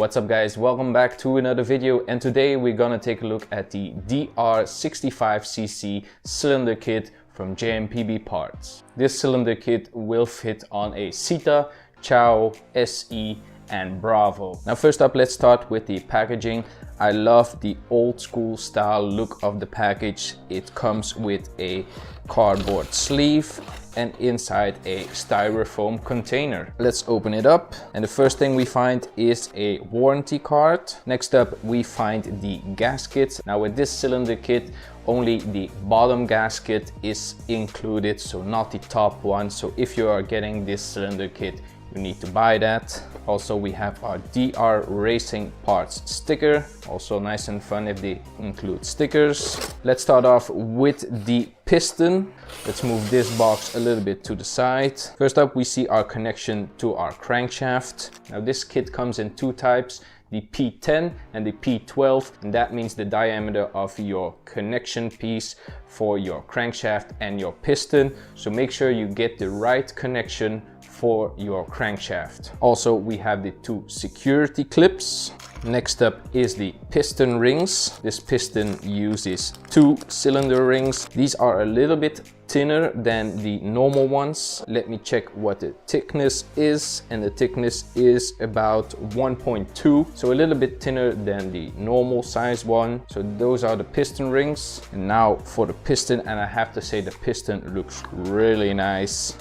What's up guys, welcome back to another video, and today we're gonna take a look at the DR65cc cylinder kit from JMPB parts. This cylinder kit will fit on a Citta, Ciao, SE and Bravo. Now first up, let's start with the packaging. I love the old school style look of the package. It comes with a cardboard sleeve and inside a styrofoam container. Let's open it up, and the first thing we find is a warranty card. Next up we find the gasket. Now with this cylinder kit, only the bottom gasket is included, so not the top one. So if you are getting this cylinder kit, you need to buy that. Also we have our DR Racing Parts sticker, also nice and fun if they include stickers. Let's start off with the piston. Let's move this box a little bit to the side. First up we see our connection to our crankshaft. Now this kit comes in two types, the P10 and the P12, and that means the diameter of your connection piece for your crankshaft and your piston. So make sure you get the right connection for your crankshaft. Also we have the two security clips. Next up is the piston rings. This piston uses two cylinder rings. These are a little bit thinner than the normal ones. Let me check what the thickness is, and the thickness is about 1.2, so a little bit thinner than the normal size one. So those are the piston rings. And now for the piston, and I have to say the piston looks really nice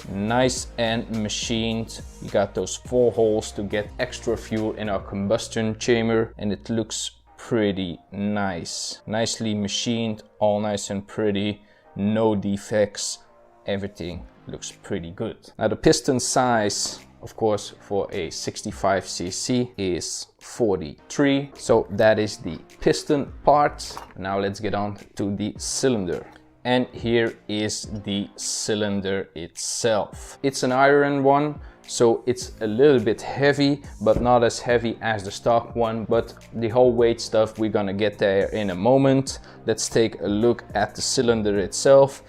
and machined. You got those 4 holes to get extra fuel in our combustion chamber, and it looks pretty nice, nicely machined, all nice and pretty. No defects, everything looks pretty good. Now the piston size, of course, for a 65cc is 43, so that is the piston part. Now let's get on to the cylinder. And here is the cylinder itself. It's an iron one, so it's a little bit heavy, but not as heavy as the stock one. But the whole weight stuff, we're gonna get there in a moment. Let's take a look at the cylinder itself.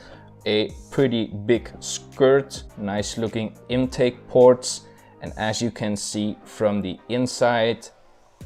A pretty big skirt, nice looking intake ports, and as you can see from the inside,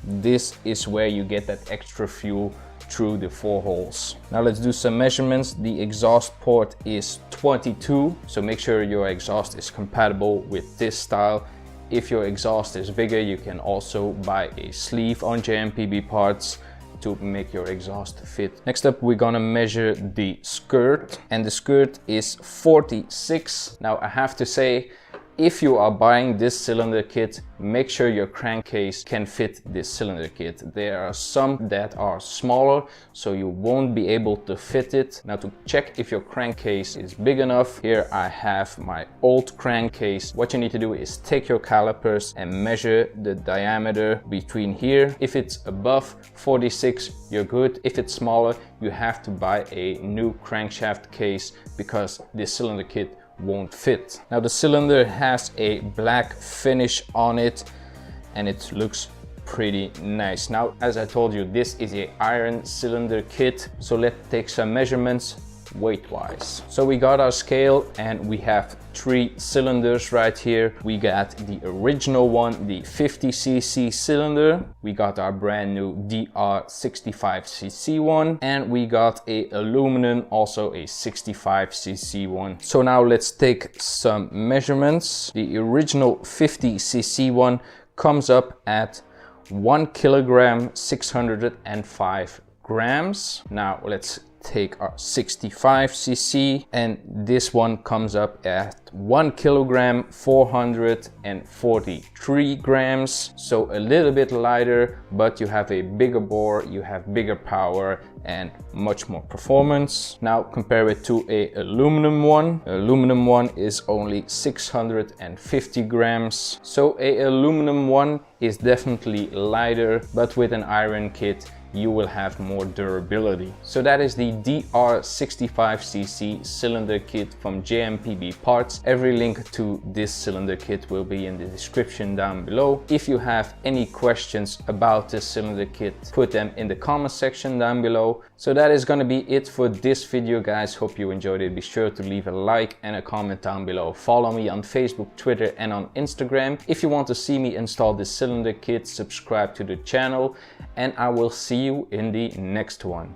this is where you get that extra fuel through the 4 holes. Now let's do some measurements. The exhaust port is 22, so make sure your exhaust is compatible with this style. If your exhaust is bigger, you can also buy a sleeve on JMPB parts to make your exhaust fit. Next up we're gonna measure the skirt, and the skirt is 46. Now I have to say, if you are buying this cylinder kit, make sure your crankcase can fit this cylinder kit. There are some that are smaller, so you won't be able to fit it. Now to check if your crankcase is big enough, here I have my old crankcase. What you need to do is take your calipers and measure the diameter between here. If it's above 46, you're good. If it's smaller, you have to buy a new crankshaft case because this cylinder kit won't fit. Now the cylinder has a black finish on it and it looks pretty nice. Now as I told you, this is a iron cylinder kit, so let's take some measurements weight wise. So we got our scale and we have 3 cylinders right here. We got the original one, the 50cc cylinder. We got our brand new DR65cc one, and we got a aluminum, also a 65cc one. So now let's take some measurements. The original 50cc one comes up at 1 kilogram 605 grams. Now let's take our 65cc, and this one comes up at 1 kilogram 443 grams, so a little bit lighter, but you have a bigger bore, you have bigger power and much more performance. Now compare it to a aluminum one. Aluminum one is only 650 grams, so a aluminum one is definitely lighter, but with an iron kit you will have more durability. So that is the DR65cc cylinder kit from JMPB parts. Every link to this cylinder kit will be in the description down below. If you have any questions about this cylinder kit, put them in the comment section down below So that is gonna be it for this video, guys. Hope you enjoyed it. Be sure to leave a like and a comment down below. Follow me on Facebook, Twitter and on Instagram. If you want to see me install this cylinder kit, subscribe to the channel, and I will see you in the next one.